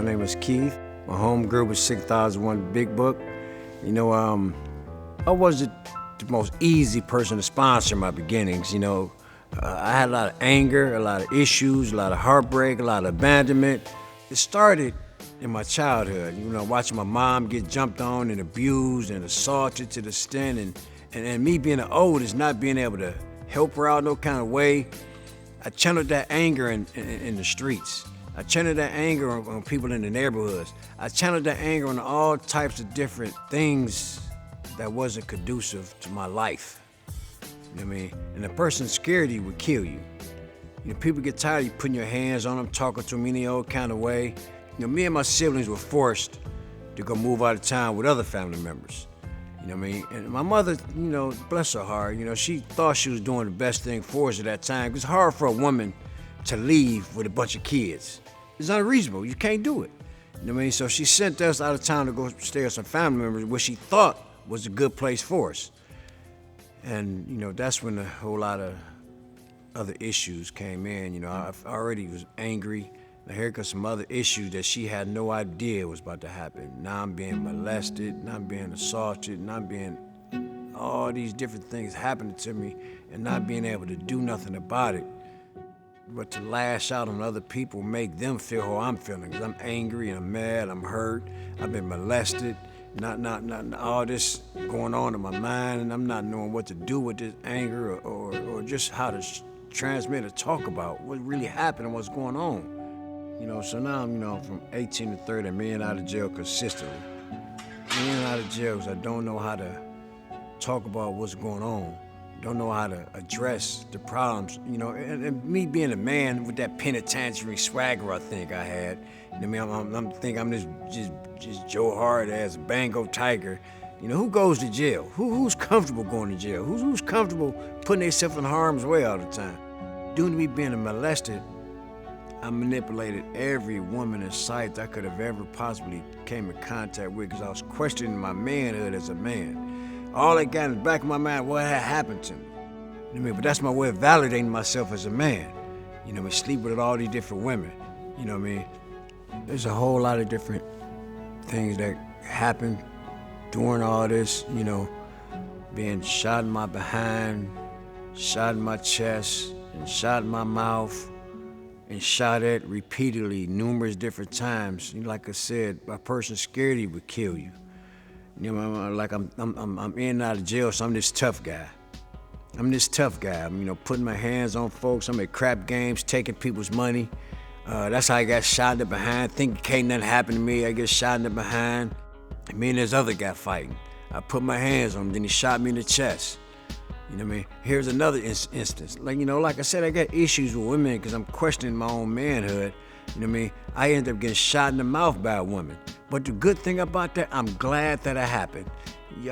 My name is Keith. My home group is 6001 Big Book. I wasn't the most easy person to sponsor in my beginnings. I had a lot of anger, a lot of issues, a lot of heartbreak, a lot of abandonment. It started in my childhood, watching my mom get jumped on and abused and assaulted to the extent, and me being the oldest, not being able to help her out no kind of way. I channeled that anger in the streets. I channeled that anger on people in the neighborhoods. I channeled that anger on all types of different things that wasn't conducive to my life. You know what I mean? And the person scared of you would kill you. People get tired of you putting your hands on them, talking to them any old kind of way. Me and my siblings were forced to go move out of town with other family members. You know what I mean? And my mother, bless her heart, she thought she was doing the best thing for us at that time. It's hard for a woman to leave with a bunch of kids. It's unreasonable. You can't do it. You know what I mean? So she sent us out of town to go stay with some family members, where she thought was a good place for us. And, that's when a whole lot of other issues came in. I already was angry. Now here comes some other issues that she had no idea was about to happen. Now I'm being molested, now I'm being assaulted, now I'm being all these different things happening to me and not being able to do nothing about it. But to lash out on other people, make them feel how I'm feeling. Because I'm angry and I'm mad, I'm hurt, I've been molested, not all this going on in my mind, and I'm not knowing what to do with this anger or just how to transmit or talk about what really happened and what's going on. So now I'm, from 18 to 30, I'm in and out of jail consistently. In and out of jail because I don't know how to talk about what's going on. Don't know how to address the problems, and me being a man with that penitentiary swagger I think I had. I'm thinking I'm just Joe Hard-ass Bango Tiger. Who goes to jail? Who's comfortable going to jail? Who's comfortable putting themselves in harm's way all the time? Due to me being molested, I manipulated every woman in sight I could have ever possibly came in contact with because I was questioning my manhood as a man. All I got in the back of my mind, what had happened to me? But that's my way of validating myself as a man. Sleep with all these different women. There's a whole lot of different things that happened during all this, being shot in my behind, shot in my chest, and shot in my mouth, and shot at repeatedly, numerous different times. Like I said, a person scared he would kill you. I'm in and out of jail, so I'm this tough guy. I'm putting my hands on folks. I'm at crap games, taking people's money. That's how I got shot in the behind. Thinking can't nothing happen to me, I get shot in the behind. And me and this other guy fighting. I put my hands on him, then he shot me in the chest. Here's another instance. Like I said, I got issues with women because I'm questioning my own manhood. I ended up getting shot in the mouth by a woman. But the good thing about that, I'm glad that it happened.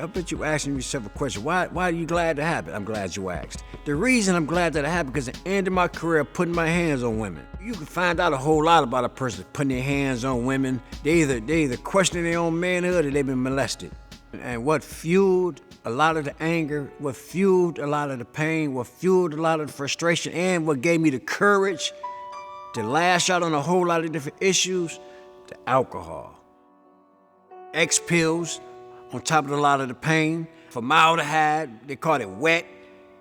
I bet you asking yourself a question. Why are you glad it happened? I'm glad you asked. The reason I'm glad that it happened because at the end of my career, putting my hands on women. You can find out a whole lot about a person putting their hands on women. They either questioning their own manhood or they've been molested. And what fueled a lot of the anger, what fueled a lot of the pain, what fueled a lot of the frustration, and what gave me the courage to lash out on a whole lot of different issues, the alcohol. X pills on top of a lot of the pain, formaldehyde, they call it wet,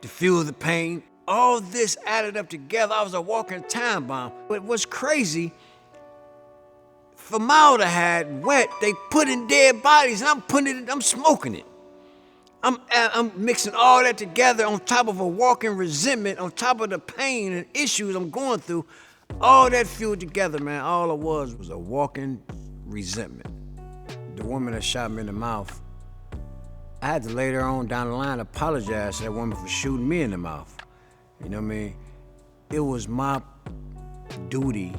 to fuel the pain. All this added up together, I was a walking time bomb. But what's crazy, formaldehyde, wet, they put in dead bodies, and I'm smoking it. I'm mixing all that together on top of a walking resentment, on top of the pain and issues I'm going through. All that fueled together, man. All it was a walking resentment. The woman that shot me in the mouth, I had to later on down the line apologize to that woman for shooting me in the mouth. It was my duty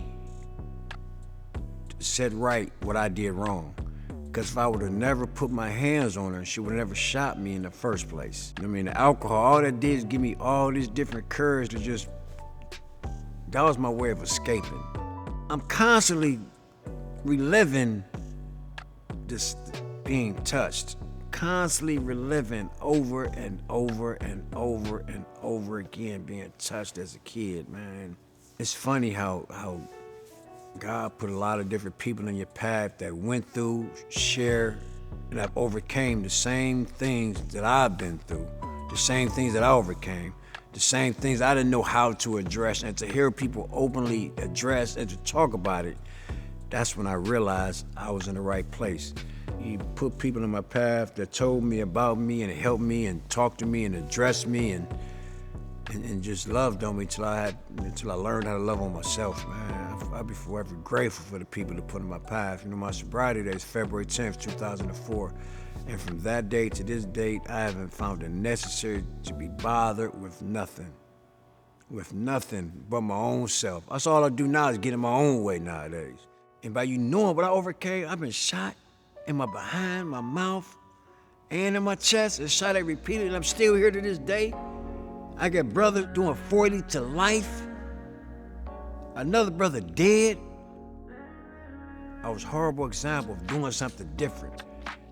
to set right what I did wrong. Because if I would have never put my hands on her, she would have never shot me in the first place. The alcohol, all that did is give me all this different courage to that was my way of escaping. I'm constantly reliving this being touched, constantly reliving over and over and over and over again being touched as a kid, man. It's funny how God put a lot of different people in your path that went through, share, and have overcame the same things that I've been through, the same things that I overcame, the same things I didn't know how to address. And to hear people openly address and to talk about it, that's when I realized I was in the right place. He put people in my path that told me about me and helped me and talked to me and addressed me and just loved on me until I learned how to love on myself, man. I'll be forever grateful for the people that put in my path. You know, my sobriety date is February 10th, 2004. And from that day to this date, I haven't found it necessary to be bothered with nothing but my own self. That's all I do now is get in my own way nowadays. And by you knowing what I overcame, I've been shot in my behind, my mouth, and in my chest, and shot at repeatedly, and I'm still here to this day. I got brother doing 40 to life. Another brother dead. I was a horrible example of doing something different,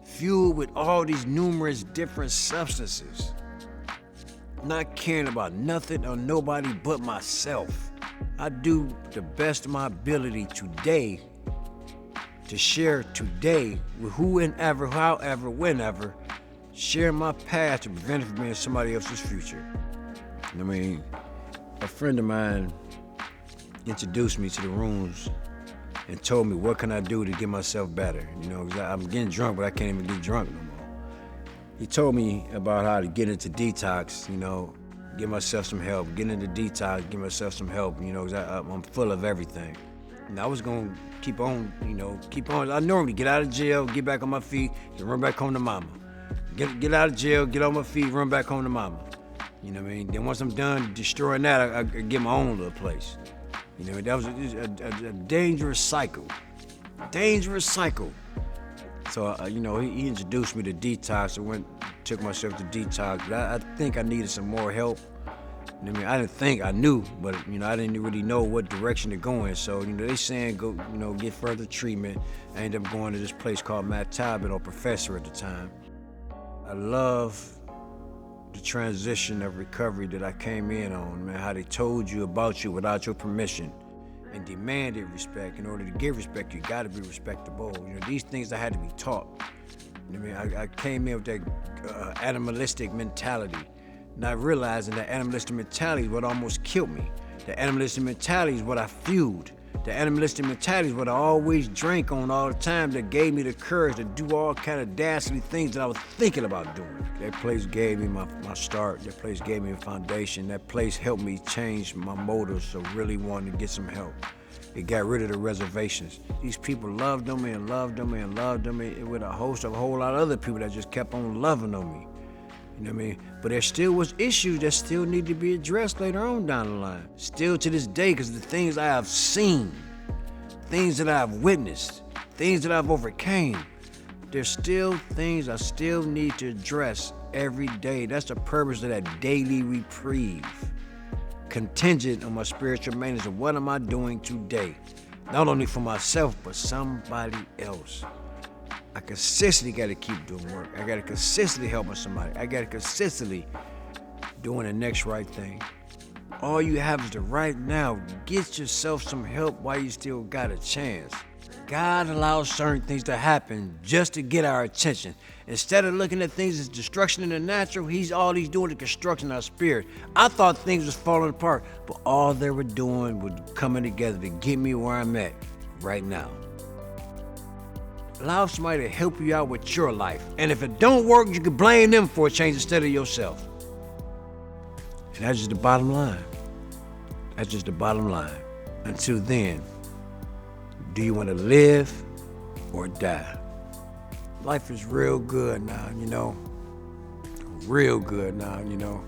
fueled with all these numerous different substances, not caring about nothing or nobody but myself. I do the best of my ability today to share today with whoever, however, whenever, share my path to prevent it from being somebody else's future. I mean, a friend of mine introduced me to the rooms and told me what can I do to get myself better. You know, 'cause I'm getting drunk, but I can't even get drunk no more. He told me about how to get into detox, you know, get myself some help, get into detox, get myself some help, you know, 'cause I'm full of everything. And I was gonna keep on. I normally get out of jail, get back on my feet, and run back home to mama. Get out of jail, get on my feet, run back home to mama. You know what I mean? Then once I'm done destroying that, I get my own little place. You know, that was a dangerous cycle. Dangerous cycle. So, you know, he introduced me to detox. Took myself to detox. But I think I needed some more help. You know what I mean? I knew, but, you know, I didn't really know what direction to go in. So, you know, they saying go, you know, get further treatment. I ended up going to this place called Matt Talbot, or Professor at the time. I love the transition of recovery that I came in on, man, how they told you about you without your permission and demanded respect. In order to give respect, you gotta be respectable. You know, these things I had to be taught. You know what I mean? I came in with that animalistic mentality, not realizing that animalistic mentality is what almost killed me. The animalistic mentality is what I fueled. The animalistic mentality is what I always drank on all the time that gave me the courage to do all kind of dastardly things that I was thinking about doing. That place gave me my start. That place gave me a foundation. That place helped me change my motives of really wanting to get some help. It got rid of the reservations. These people loved on me and loved on me and loved on me with a whole lot of other people that just kept on loving on me. You know what I mean? But there still was issues that still need to be addressed later on down the line. Still to this day, because the things I have seen, things that I've witnessed, things that I've overcame, there's still things I still need to address every day. That's the purpose of that daily reprieve. Contingent on my spiritual maintenance of what am I doing today? Not only for myself, but somebody else. I consistently got to keep doing work. I got to consistently helping somebody. I got to consistently doing the next right thing. All you have is the right now. Get yourself some help while you still got a chance. God allows certain things to happen just to get our attention. Instead of looking at things as destruction in the natural, all he's doing is construction in our spirit. I thought things was falling apart, but all they were doing was coming together to get me where I'm at right now. Allow somebody to help you out with your life. And if it don't work, you can blame them for a change instead of yourself. And that's just the bottom line. That's just the bottom line. Until then, do you want to live or die? Life is real good now, you know. Real good now, you know.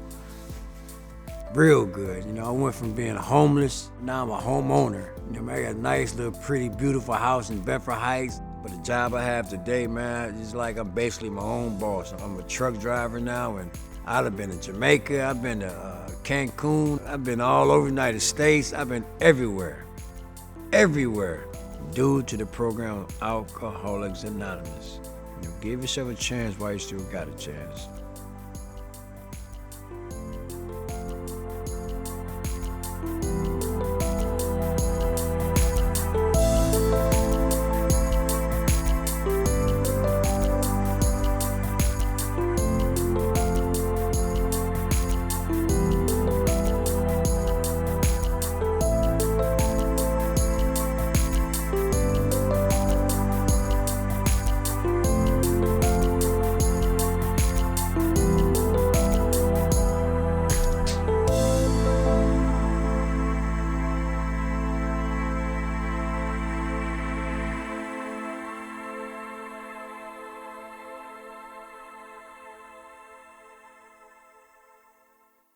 Real good. You know, I went from being homeless, now I'm a homeowner. You know, I got a nice little pretty beautiful house in Bedford Heights. But the job I have today, man, it's like I'm basically my own boss. I'm a truck driver now, and I've been to Jamaica, I've been to Cancun, I've been all over the United States, I've been everywhere, due to the program of Alcoholics Anonymous. You know, give yourself a chance while you still got a chance.